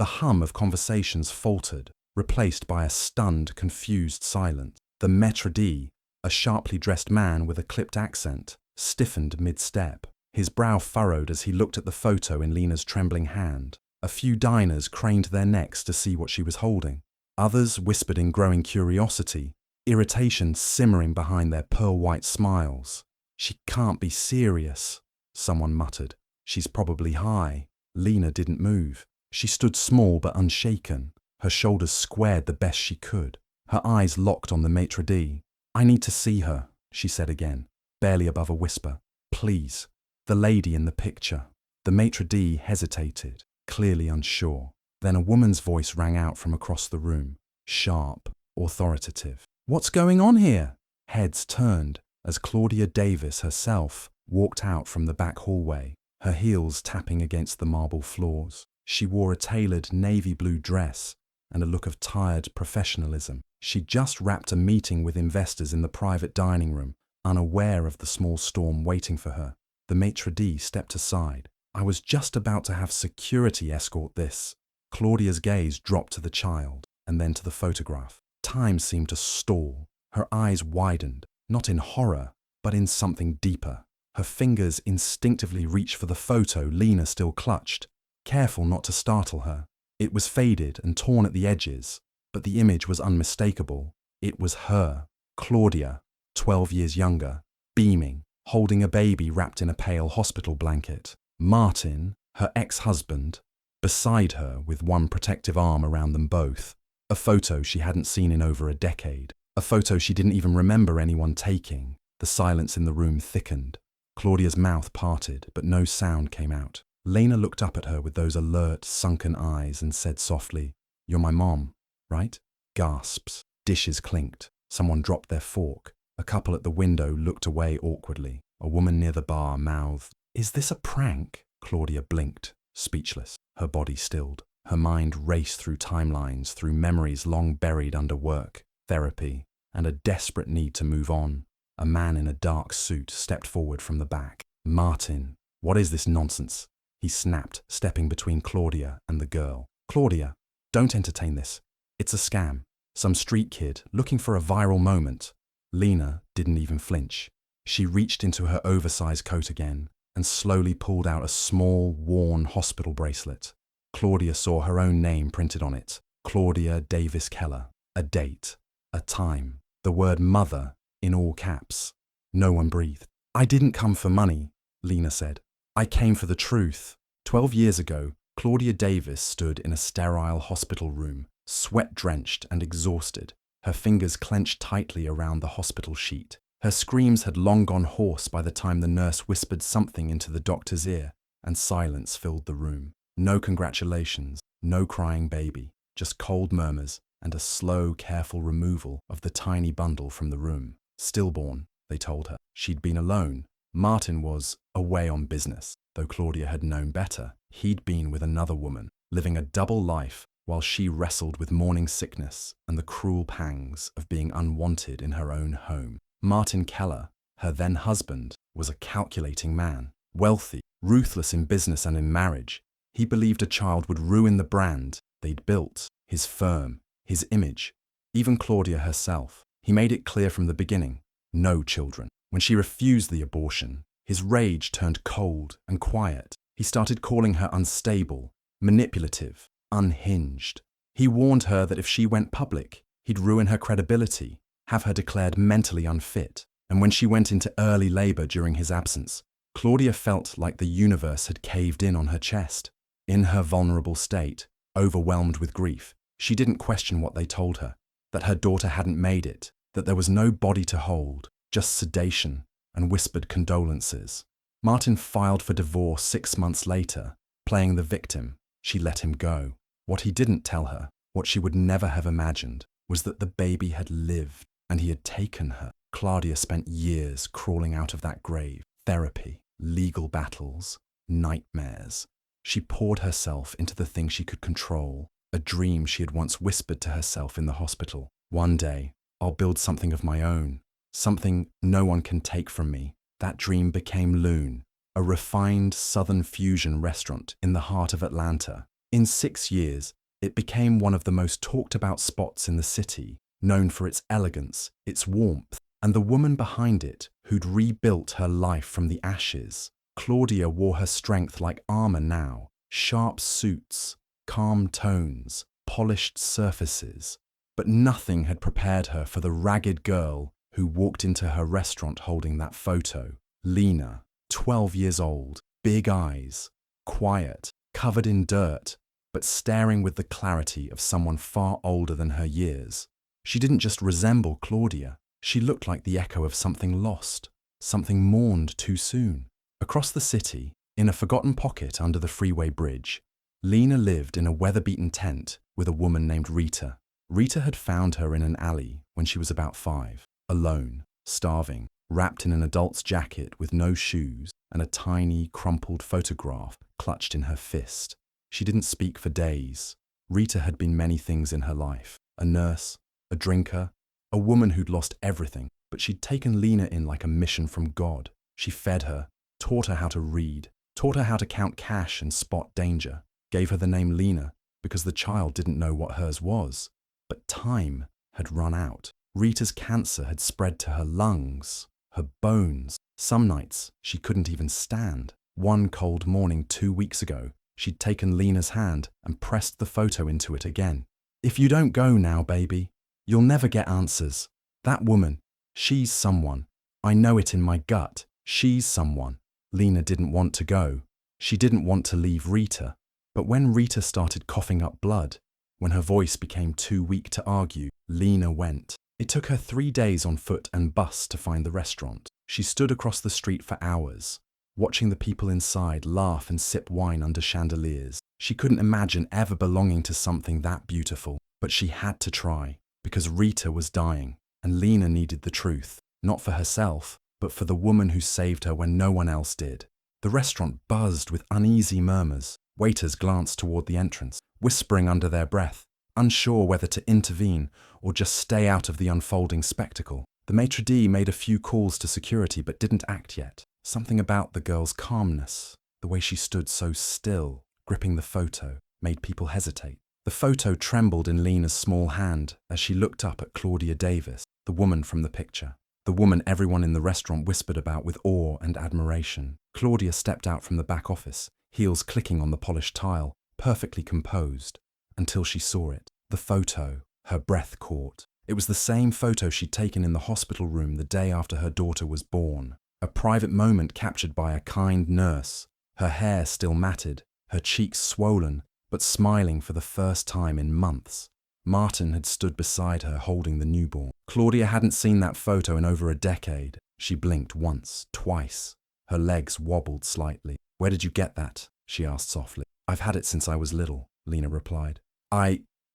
The hum of conversations faltered, replaced by a stunned, confused silence. The maître d', a sharply dressed man with a clipped accent, stiffened mid-step. His brow furrowed as he looked at the photo in Lena's trembling hand. A few diners craned their necks to see what she was holding. Others whispered in growing curiosity, irritation simmering behind their pearl-white smiles. "She can't be serious," someone muttered. "She's probably high." Lena didn't move. She stood small but unshaken, her shoulders squared the best she could. Her eyes locked on the maître d'. "I need to see her," she said again, barely above a whisper. "Please." The lady in the picture. The maître d' hesitated, clearly unsure. Then a woman's voice rang out from across the room, sharp, authoritative. "What's going on here?" Heads turned as Claudia Davis herself walked out from the back hallway, her heels tapping against the marble floors. She wore a tailored navy blue dress and a look of tired professionalism. She'd just wrapped a meeting with investors in the private dining room, unaware of the small storm waiting for her. The maître d' stepped aside. "I was just about to have security escort this." Claudia's gaze dropped to the child and then to the photograph. Time seemed to stall. Her eyes widened, not in horror, but in something deeper. Her fingers instinctively reached for the photo Lena still clutched, careful not to startle her. It was faded and torn at the edges, but the image was unmistakable. It was her, Claudia, 12 years younger, beaming, holding a baby wrapped in a pale hospital blanket. Martin, her ex-husband, beside her with one protective arm around them both. A photo she hadn't seen in over a decade. A photo she didn't even remember anyone taking. The silence in the room thickened. Claudia's mouth parted, but no sound came out. Lena looked up at her with those alert, sunken eyes and said softly, "You're my mom, right?" Gasps. Dishes clinked. Someone dropped their fork. A couple at the window looked away awkwardly. A woman near the bar mouthed, "Is this a prank?" Claudia blinked, speechless. Her body stilled. Her mind raced through timelines, through memories long buried under work, therapy, and a desperate need to move on. A man in a dark suit stepped forward from the back. "Martin, what is this nonsense?" he snapped, stepping between Claudia and the girl. "Claudia, don't entertain this. It's a scam. Some street kid looking for a viral moment." Lena didn't even flinch. She reached into her oversized coat again and slowly pulled out a small, worn hospital bracelet. Claudia saw her own name printed on it, Claudia Davis Keller. A date, a time, the word mother in all caps. No one breathed. "I didn't come for money," Lena said. "I came for the truth." 12 years ago, Claudia Davis stood in a sterile hospital room, sweat-drenched and exhausted, her fingers clenched tightly around the hospital sheet. Her screams had long gone hoarse by the time the nurse whispered something into the doctor's ear, and silence filled the room. No congratulations, no crying baby, just cold murmurs and a slow, careful removal of the tiny bundle from the room. Stillborn, they told her. She'd been alone. Martin was away on business, though Claudia had known better. He'd been with another woman, living a double life while she wrestled with morning sickness and the cruel pangs of being unwanted in her own home. Martin Keller, her then husband, was a calculating man, wealthy, ruthless in business and in marriage. He believed a child would ruin the brand they'd built, his firm, his image, even Claudia herself. He made it clear from the beginning, no children. When she refused the abortion, his rage turned cold and quiet. He started calling her unstable, manipulative, unhinged. He warned her that if she went public, he'd ruin her credibility, have her declared mentally unfit. And when she went into early labor during his absence, Claudia felt like the universe had caved in on her chest. In her vulnerable state, overwhelmed with grief, she didn't question what they told her, that her daughter hadn't made it, that there was no body to hold, just sedation and whispered condolences. Martin filed for divorce 6 months later, playing the victim. She let him go. What he didn't tell her, what she would never have imagined, was that the baby had lived and he had taken her. Claudia spent years crawling out of that grave. Therapy, legal battles, nightmares. She poured herself into the thing she could control, a dream she had once whispered to herself in the hospital. One day, I'll build something of my own, something no one can take from me. That dream became Loon, a refined southern fusion restaurant in the heart of Atlanta. In 6 years, it became one of the most talked about spots in the city, known for its elegance, its warmth, and the woman behind it who'd rebuilt her life from the ashes. Claudia wore her strength like armor now, sharp suits, calm tones, polished surfaces. But nothing had prepared her for the ragged girl who walked into her restaurant holding that photo. Lena, 12 years old, big eyes, quiet, covered in dirt, but staring with the clarity of someone far older than her years. She didn't just resemble Claudia, she looked like the echo of something lost, something mourned too soon. Across the city, in a forgotten pocket under the freeway bridge, Lena lived in a weather-beaten tent with a woman named Rita. Rita had found her in an alley when she was about 5, alone, starving, wrapped in an adult's jacket with no shoes and a tiny, crumpled photograph clutched in her fist. She didn't speak for days. Rita had been many things in her life: a nurse, a drinker, a woman who'd lost everything, but she'd taken Lena in like a mission from God. She fed her, taught her how to read, taught her how to count cash and spot danger, gave her the name Lena because the child didn't know what hers was. But time had run out. Rita's cancer had spread to her lungs, her bones. Some nights she couldn't even stand. One cold morning 2 weeks ago, she'd taken Lena's hand and pressed the photo into it again. "If you don't go now, baby, you'll never get answers. That woman, she's someone. I know it in my gut. She's someone." Lena didn't want to go. She didn't want to leave Rita. But when Rita started coughing up blood, when her voice became too weak to argue, Lena went. It took her 3 days on foot and bus to find the restaurant. She stood across the street for hours, watching the people inside laugh and sip wine under chandeliers. She couldn't imagine ever belonging to something that beautiful, but she had to try, because Rita was dying, and Lena needed the truth, not for herself, but for the woman who saved her when no one else did. The restaurant buzzed with uneasy murmurs. Waiters glanced toward the entrance, whispering under their breath, unsure whether to intervene or just stay out of the unfolding spectacle. The maitre d' made a few calls to security but didn't act yet. Something about the girl's calmness, the way she stood so still, gripping the photo, made people hesitate. The photo trembled in Lena's small hand as she looked up at Claudia Davis, the woman from the picture, the woman everyone in the restaurant whispered about with awe and admiration. Claudia stepped out from the back office, heels clicking on the polished tile, perfectly composed, until she saw it. The photo. Her breath caught. It was the same photo she'd taken in the hospital room the day after her daughter was born. A private moment captured by a kind nurse, her hair still matted, her cheeks swollen, but smiling for the first time in months. Martin had stood beside her holding the newborn. Claudia hadn't seen that photo in over a decade. She blinked once, twice. Her legs wobbled slightly. "Where did you get that?" she asked softly. "I've had it since I was little," Lena replied.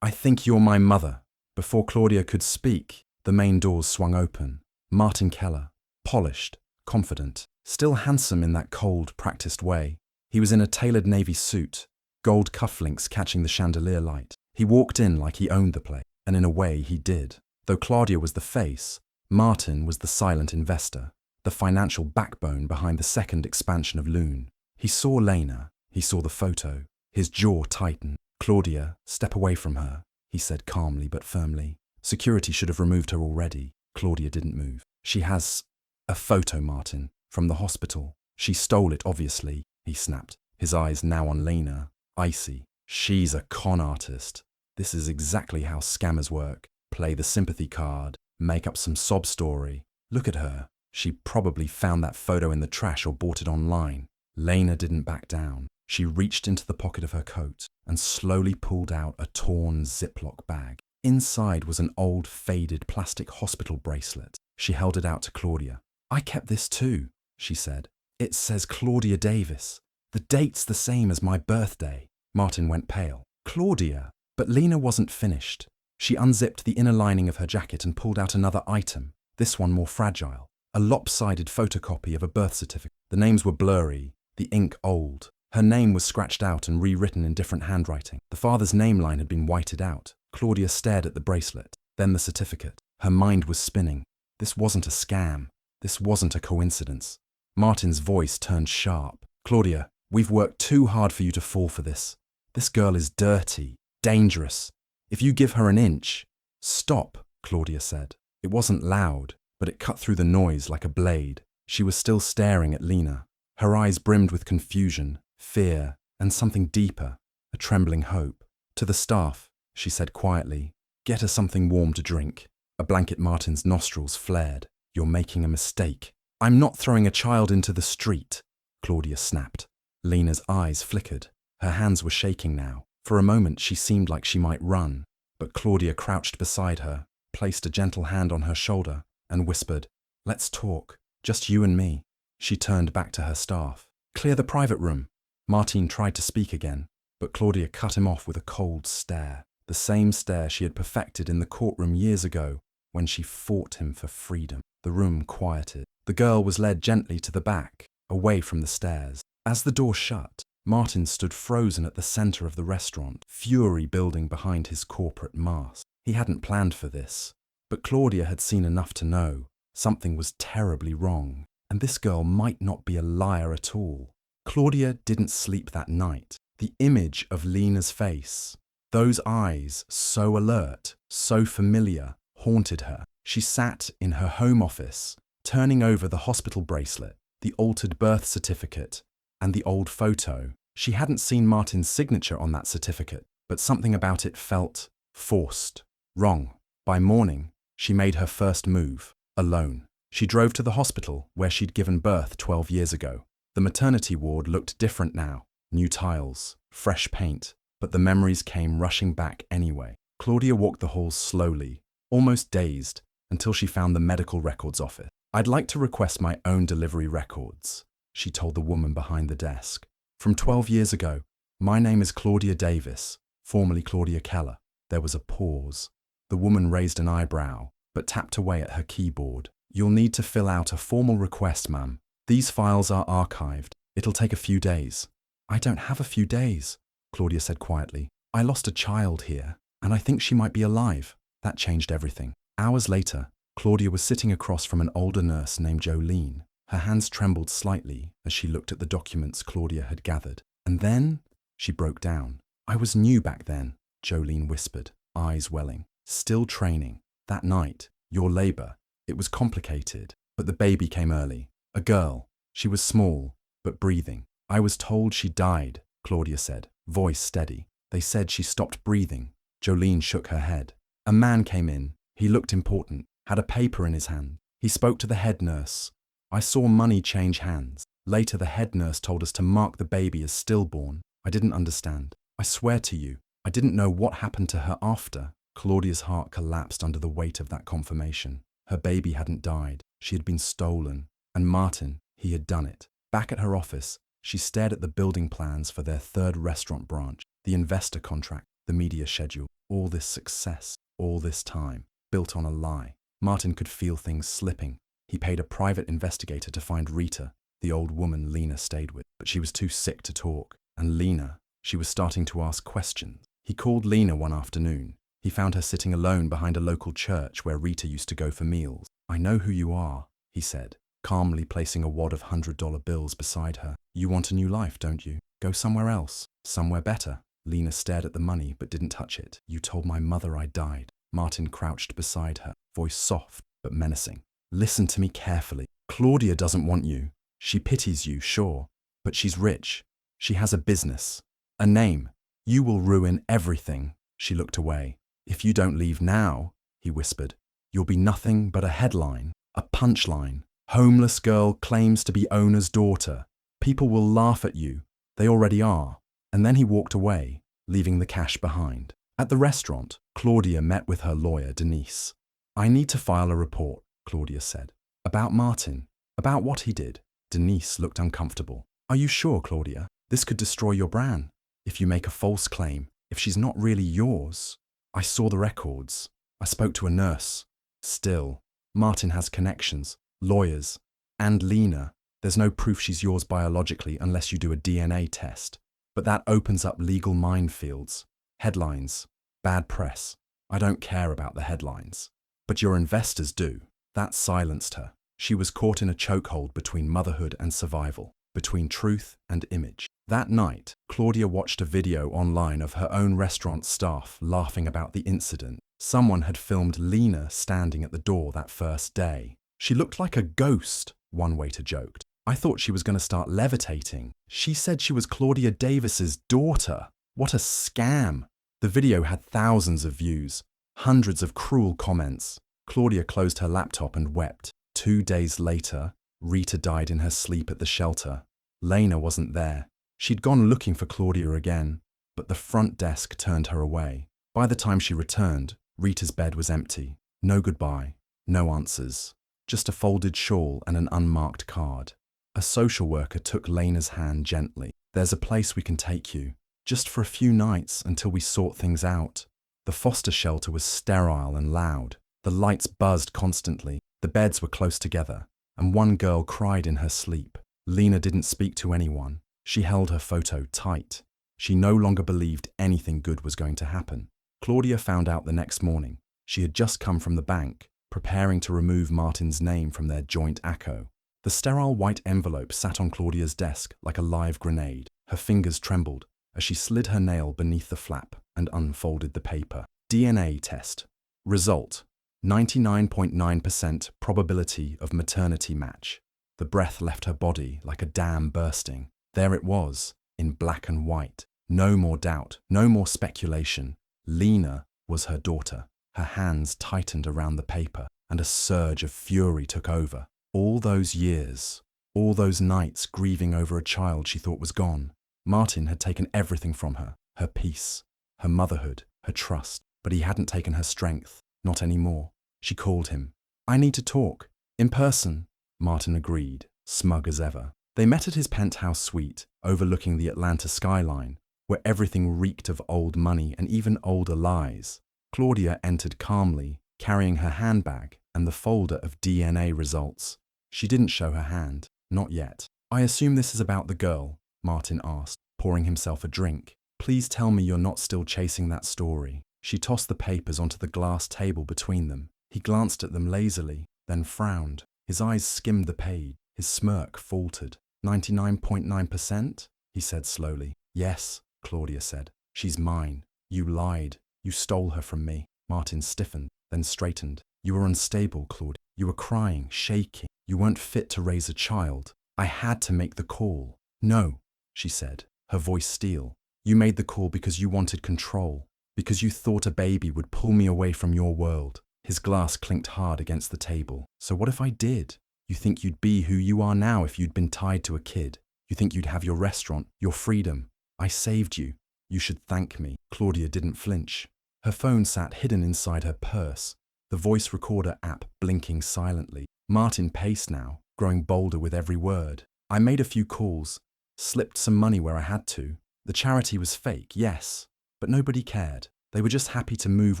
I think you're my mother." Before Claudia could speak, the main doors swung open. Martin Keller, polished, confident, still handsome in that cold, practiced way. He was in a tailored navy suit, gold cufflinks catching the chandelier light. He walked in like he owned the place, and in a way he did. Though Claudia was the face, Martin was the silent investor, the financial backbone behind the second expansion of Loon. He saw Lena, he saw the photo. His jaw tightened. "Claudia, step away from her," he said calmly but firmly. Security should have removed her already. Claudia didn't move. "She has a photo, Martin, from the hospital. She stole it, obviously," he snapped, his eyes now on Lena, icy. "She's a con artist. This is exactly how scammers work. Play the sympathy card, make up some sob story. Look at her. She probably found that photo in the trash or bought it online." Lena didn't back down. She reached into the pocket of her coat and slowly pulled out a torn Ziploc bag. Inside was an old, faded plastic hospital bracelet. She held it out to Claudia. "I kept this too," she said. "It says Claudia Davis. The date's the same as my birthday." Martin went pale. "Claudia." But Lena wasn't finished. She unzipped the inner lining of her jacket and pulled out another item, this one more fragile. A lopsided photocopy of a birth certificate. The names were blurry, the ink old. Her name was scratched out and rewritten in different handwriting. The father's name line had been whited out. Claudia stared at the bracelet, then the certificate. Her mind was spinning. This wasn't a scam. This wasn't a coincidence. Martin's voice turned sharp. "Claudia, we've worked too hard for you to fall for this. This girl is dirty, dangerous. If you give her an inch— Stop, Claudia said. It wasn't loud, but it cut through the noise like a blade. She was still staring at Lena. Her eyes brimmed with confusion, fear, and something deeper, a trembling hope. To the staff, she said quietly, "Get her something warm to drink." A blanket Martin's nostrils flared. "You're making a mistake." "I'm not throwing a child into the street," Claudia snapped. Lena's eyes flickered. Her hands were shaking now. For a moment she seemed like she might run, but Claudia crouched beside her, placed a gentle hand on her shoulder, and whispered, "Let's talk, just you and me." She turned back to her staff. "Clear the private room." Martin tried to speak again, but Claudia cut him off with a cold stare, the same stare she had perfected in the courtroom years ago when she fought him for freedom. The room quieted. The girl was led gently to the back, away from the stairs. As the door shut, Martin stood frozen at the center of the restaurant, fury building behind his corporate mask. He hadn't planned for this, but Claudia had seen enough to know something was terribly wrong, and this girl might not be a liar at all. Claudia didn't sleep that night. The image of Lena's face, those eyes so alert, so familiar, haunted her. She sat in her home office, turning over the hospital bracelet, the altered birth certificate, and the old photo. She hadn't seen Martin's signature on that certificate, but something about it felt forced, wrong. By morning, she made her first move, alone. She drove to the hospital where she'd given birth 12 years ago. The maternity ward looked different now. New tiles, fresh paint, but the memories came rushing back anyway. Claudia walked the halls slowly, almost dazed, until she found the medical records office. "I'd like to request my own delivery records," she told the woman behind the desk. "From 12 years ago, my name is Claudia Davis, formerly Claudia Keller." There was a pause. The woman raised an eyebrow, but tapped away at her keyboard. "You'll need to fill out a formal request, ma'am. These files are archived. It'll take a few days." "I don't have a few days," Claudia said quietly. "I lost a child here, and I think she might be alive." That changed everything. Hours later, Claudia was sitting across from an older nurse named Jolene. Her hands trembled slightly as she looked at the documents Claudia had gathered. "And then," she broke down. "I was new back then," Jolene whispered, eyes welling. "Still training. That night, your labor, it was complicated, but the baby came early. A girl. She was small, but breathing. I was told she died," Claudia said, voice steady. "They said she stopped breathing." Jolene shook her head. "A man came in. He looked important, had a paper in his hand. He spoke to the head nurse. I saw money change hands. Later, the head nurse told us to mark the baby as stillborn. I didn't understand. I swear to you, I didn't know what happened to her after." Claudia's heart collapsed under the weight of that confirmation. Her baby hadn't died. She had been stolen. And Martin, he had done it. Back at her office, she stared at the building plans for their third restaurant branch, the investor contract, the media schedule. All this success, all this time, built on a lie. Martin could feel things slipping. He paid a private investigator to find Rita, the old woman Lena stayed with, but she was too sick to talk. And Lena, she was starting to ask questions. He called Lena one afternoon. He found her sitting alone behind a local church where Rita used to go for meals. "I know who you are," he said, calmly placing a wad of $100 bills beside her. "You want a new life, don't you? Go somewhere else, somewhere better." Lena stared at the money but didn't touch it. "You told my mother I died." Martin crouched beside her, voice soft but menacing. "Listen to me carefully. Claudia doesn't want you. She pities you, sure, but she's rich. She has a business, a name. You will ruin everything." She looked away. "If you don't leave now," he whispered, "you'll be nothing but a headline, a punchline. Homeless girl claims to be owner's daughter. People will laugh at you. They already are." And then he walked away, leaving the cash behind. At the restaurant, Claudia met with her lawyer, Denise. "I need to file a report," Claudia said. "About Martin, about what he did." Denise looked uncomfortable. "Are you sure, Claudia? This could destroy your brand. If you make a false claim, if she's not really yours." "I saw the records. I spoke to a nurse." "Still, Martin has connections, lawyers, and Lena. There's no proof she's yours biologically unless you do a DNA test. But that opens up legal minefields. Headlines, bad press. I don't care about the headlines. But your investors do." That silenced her. She was caught in a chokehold between motherhood and survival. between truth and image. That night, Claudia watched a video online of her own restaurant staff laughing about the incident. Someone had filmed Lena standing at the door that first day. "She looked like a ghost," one waiter joked. "I thought she was going to start levitating. She said she was Claudia Davis's daughter. What a scam." The video had thousands of views, hundreds of cruel comments. Claudia closed her laptop and wept. 2 days later, Rita died in her sleep at the shelter. Lena wasn't there. She'd gone looking for Claudia again, but the front desk turned her away. By the time she returned, Rita's bed was empty. No goodbye, no answers. Just a folded shawl and an unmarked card. A social worker took Lena's hand gently. "There's a place we can take you, just for a few nights until we sort things out." The foster shelter was sterile and loud. The lights buzzed constantly, the beds were close together, and one girl cried in her sleep. Lena didn't speak to anyone. She held her photo tight. She no longer believed anything good was going to happen. Claudia found out the next morning. She had just come from the bank, preparing to remove Martin's name from their joint ACO. The sterile white envelope sat on Claudia's desk like a live grenade. Her fingers trembled as she slid her nail beneath the flap and unfolded the paper. DNA test. Result: 99.9% probability of maternity match. The breath left her body like a dam bursting. There it was, in black and white. No more doubt, no more speculation. Lena was her daughter. Her hands tightened around the paper, and a surge of fury took over. All those years, all those nights grieving over a child she thought was gone. Martin had taken everything from her, her peace, her motherhood, her trust, but he hadn't taken her strength, not anymore. She called him. "I need to talk, in person." Martin agreed, smug as ever. They met at his penthouse suite, overlooking the Atlanta skyline, where everything reeked of old money and even older lies. Claudia entered calmly, carrying her handbag and the folder of DNA results. She didn't show her hand, not yet. "I assume this is about the girl," Martin asked, pouring himself a drink. "Please tell me you're not still chasing that story." She tossed the papers onto the glass table between them. He glanced at them lazily, then frowned. His eyes skimmed the page. His smirk faltered. 99.9%? He said slowly. "Yes," Claudia said. "She's mine. You lied. You stole her from me." Martin stiffened, then straightened. "You were unstable, Claudia. You were crying, shaking. You weren't fit to raise a child. I had to make the call." "No," she said, her voice steel. "You made the call because you wanted control, because you thought a baby would pull me away from your world." His glass clinked hard against the table. "So what if I did? You think you'd be who you are now if you'd been tied to a kid? You think you'd have your restaurant, your freedom? I saved you. You should thank me." Claudia didn't flinch. Her phone sat hidden inside her purse, the voice recorder app blinking silently. Martin paced now, growing bolder with every word. "I made a few calls, slipped some money where I had to. The charity was fake, yes, but nobody cared. They were just happy to move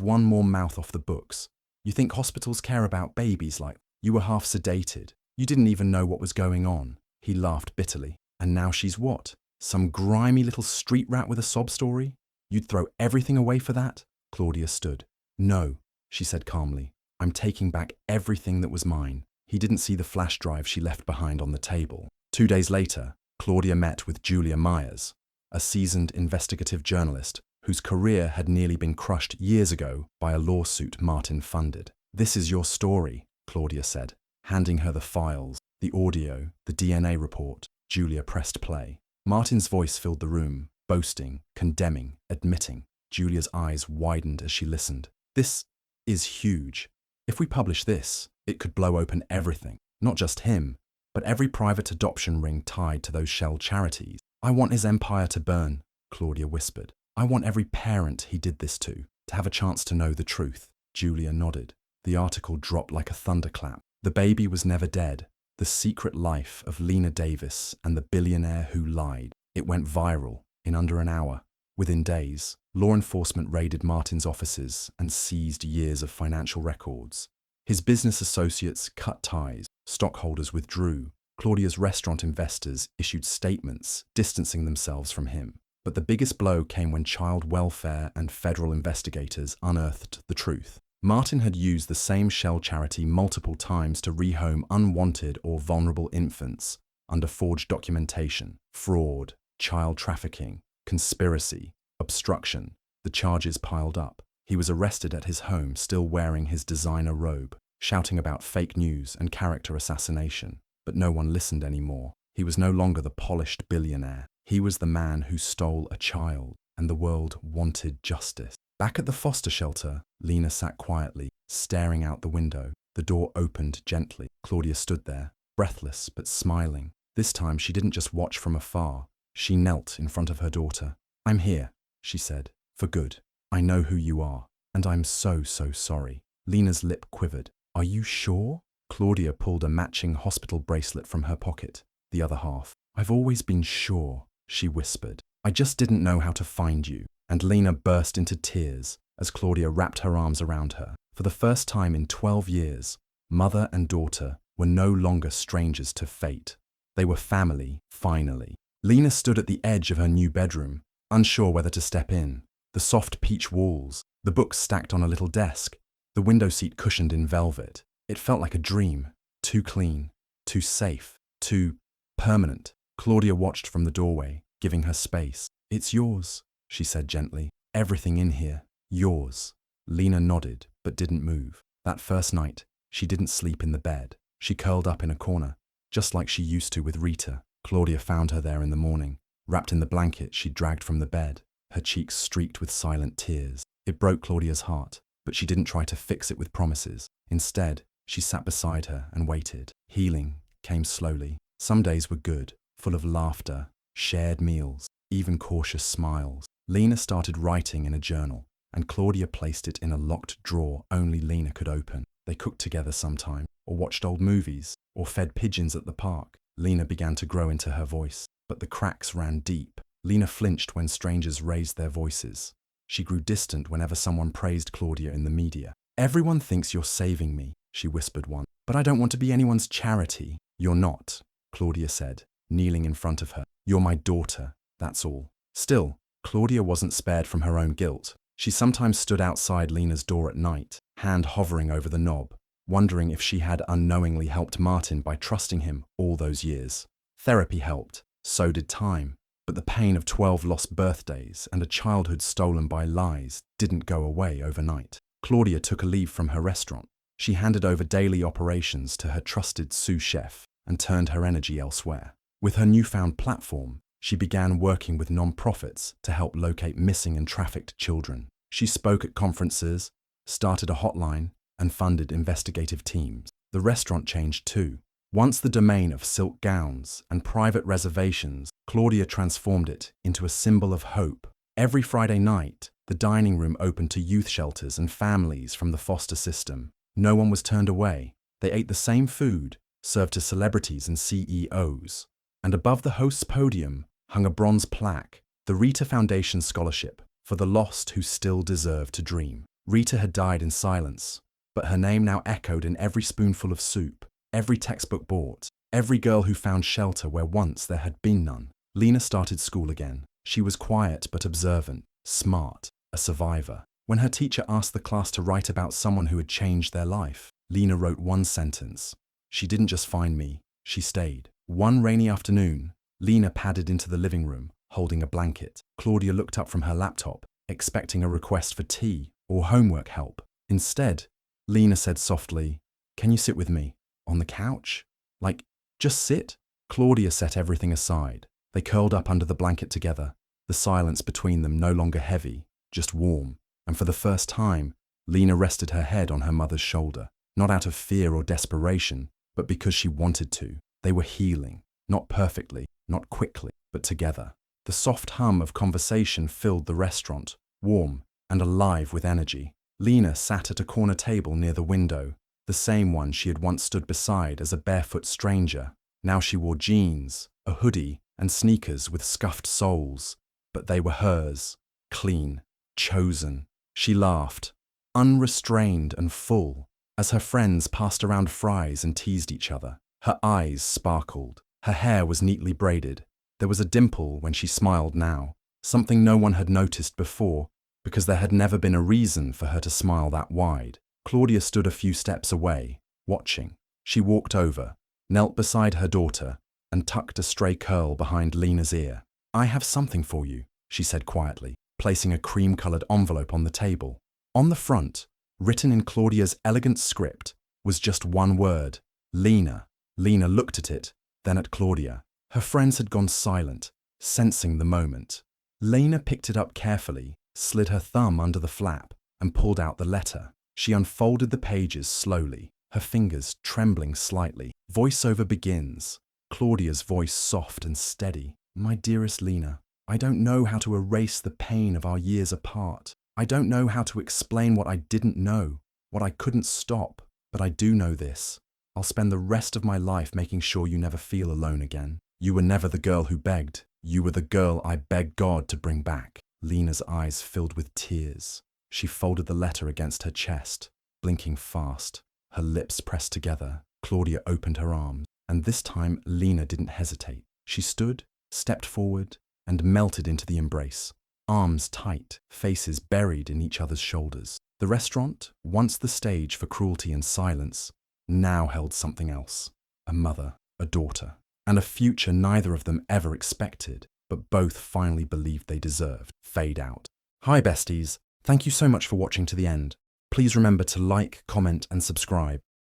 one more mouth off the books. You think hospitals care about babies like you were half sedated? You didn't even know what was going on." He laughed bitterly. "And now she's what? Some grimy little street rat with a sob story? You'd throw everything away for that?" Claudia stood. "No," she said calmly. "I'm taking back everything that was mine." He didn't see the flash drive she left behind on the table. 2 days later, Claudia met with Julia Myers, a seasoned investigative journalist whose career had nearly been crushed years ago by a lawsuit Martin funded. "This is your story," Claudia said, handing her the files, the audio, the DNA report. Julia pressed play. Martin's voice filled the room, boasting, condemning, admitting. Julia's eyes widened as she listened. "This is huge. If we publish this, it could blow open everything. Not just him, but every private adoption ring tied to those shell charities. I want his empire to burn," Claudia whispered. "I want every parent he did this to have a chance to know the truth." Julia nodded. The article dropped like a thunderclap. The baby was never dead. The secret life of Lena Davis and the billionaire who lied. It went viral in under an hour. Within days, law enforcement raided Martin's offices and seized years of financial records. His business associates cut ties. Stockholders withdrew. Claudia's restaurant investors issued statements distancing themselves from him. But the biggest blow came when child welfare and federal investigators unearthed the truth. Martin had used the same shell charity multiple times to rehome unwanted or vulnerable infants, under forged documentation, fraud, child trafficking, conspiracy, obstruction. The charges piled up. He was arrested at his home, still wearing his designer robe, shouting about fake news and character assassination. But no one listened anymore. He was no longer the polished billionaire. He was the man who stole a child, and the world wanted justice. Back at the foster shelter, Lena sat quietly, staring out the window. The door opened gently. Claudia stood there, breathless but smiling. This time she didn't just watch from afar. She knelt in front of her daughter. "I'm here," she said, "for good. I know who you are, and I'm so sorry." Lena's lip quivered. "Are you sure?" Claudia pulled a matching hospital bracelet from her pocket, the other half. "I've always been sure," she whispered. "I just didn't know how to find you." And Lena burst into tears as Claudia wrapped her arms around her. For the first time in 12 years, mother and daughter were no longer strangers to fate. They were family, finally. Lena stood at the edge of her new bedroom, unsure whether to step in. The soft peach walls, the books stacked on a little desk, the window seat cushioned in velvet. It felt like a dream, too clean, too safe, too permanent. Claudia watched from the doorway, giving her space. "It's yours," she said gently. "Everything in here, yours." Lena nodded, but didn't move. That first night, she didn't sleep in the bed. She curled up in a corner, just like she used to with Rita. Claudia found her there in the morning, wrapped in the blanket she'd dragged from the bed, her cheeks streaked with silent tears. It broke Claudia's heart, but she didn't try to fix it with promises. Instead, she sat beside her and waited. Healing came slowly. Some days were good, full of laughter, shared meals, even cautious smiles. Lena started writing in a journal, and Claudia placed it in a locked drawer only Lena could open. They cooked together sometime, or watched old movies, or fed pigeons at the park. Lena began to grow into her voice, but the cracks ran deep. Lena flinched when strangers raised their voices. She grew distant whenever someone praised Claudia in the media. "Everyone thinks you're saving me," she whispered once, "but I don't want to be anyone's charity." "You're not," Claudia said, kneeling in front of her. "You're my daughter, that's all." Still, Claudia wasn't spared from her own guilt. She sometimes stood outside Lena's door at night, hand hovering over the knob, wondering if she had unknowingly helped Martin by trusting him all those years. Therapy helped, so did time, but the pain of 12 lost birthdays and a childhood stolen by lies didn't go away overnight. Claudia took a leave from her restaurant. She handed over daily operations to her trusted sous chef and turned her energy elsewhere. With her newfound platform, she began working with non-profits to help locate missing and trafficked children. She spoke at conferences, started a hotline, and funded investigative teams. The restaurant changed too. Once the domain of silk gowns and private reservations, Claudia transformed it into a symbol of hope. Every Friday night, the dining room opened to youth shelters and families from the foster system. No one was turned away. They ate the same food, served to celebrities and CEOs. And above the host's podium hung a bronze plaque, the Rita Foundation Scholarship for the lost who still deserve to dream. Rita had died in silence, but her name now echoed in every spoonful of soup, every textbook bought, every girl who found shelter where once there had been none. Lena started school again. She was quiet but observant, smart, a survivor. When her teacher asked the class to write about someone who had changed their life, Lena wrote one sentence. "She didn't just find me, she stayed." One rainy afternoon, Lena padded into the living room, holding a blanket. Claudia looked up from her laptop, expecting a request for tea or homework help. Instead, Lena said softly, "Can you sit with me? On the couch? Like, just sit?" Claudia set everything aside. They curled up under the blanket together, the silence between them no longer heavy, just warm. And for the first time, Lena rested her head on her mother's shoulder, not out of fear or desperation, but because she wanted to. They were healing, not perfectly, not quickly, but together. The soft hum of conversation filled the restaurant, warm and alive with energy. Lena sat at a corner table near the window, the same one she had once stood beside as a barefoot stranger. Now she wore jeans, a hoodie, and sneakers with scuffed soles, but they were hers, clean, chosen. She laughed, unrestrained and full, as her friends passed around fries and teased each other. Her eyes sparkled. Her hair was neatly braided. There was a dimple when she smiled now, something no one had noticed before, because there had never been a reason for her to smile that wide. Claudia stood a few steps away, watching. She walked over, knelt beside her daughter, and tucked a stray curl behind Lena's ear. "I have something for you," she said quietly, placing a cream-colored envelope on the table. On the front, written in Claudia's elegant script, was just one word: Lena. Lena looked at it, then at Claudia. Her friends had gone silent, sensing the moment. Lena picked it up carefully, slid her thumb under the flap, and pulled out the letter. She unfolded the pages slowly, her fingers trembling slightly. Voiceover begins. Claudia's voice soft and steady. "My dearest Lena, I don't know how to erase the pain of our years apart. I don't know how to explain what I didn't know, what I couldn't stop, but I do know this. I'll spend the rest of my life making sure you never feel alone again. You were never the girl who begged. You were the girl I begged God to bring back." Lena's eyes filled with tears. She folded the letter against her chest, blinking fast, her lips pressed together. Claudia opened her arms, and this time Lena didn't hesitate. She stood, stepped forward, and melted into the embrace. Arms tight, faces buried in each other's shoulders. The restaurant, once the stage for cruelty and silence, now held something else: a mother, a daughter, and a future neither of them ever expected, but both finally believed they deserved. Fade out. Hi besties, thank you so much for watching to the end. Please remember to like, comment, and subscribe.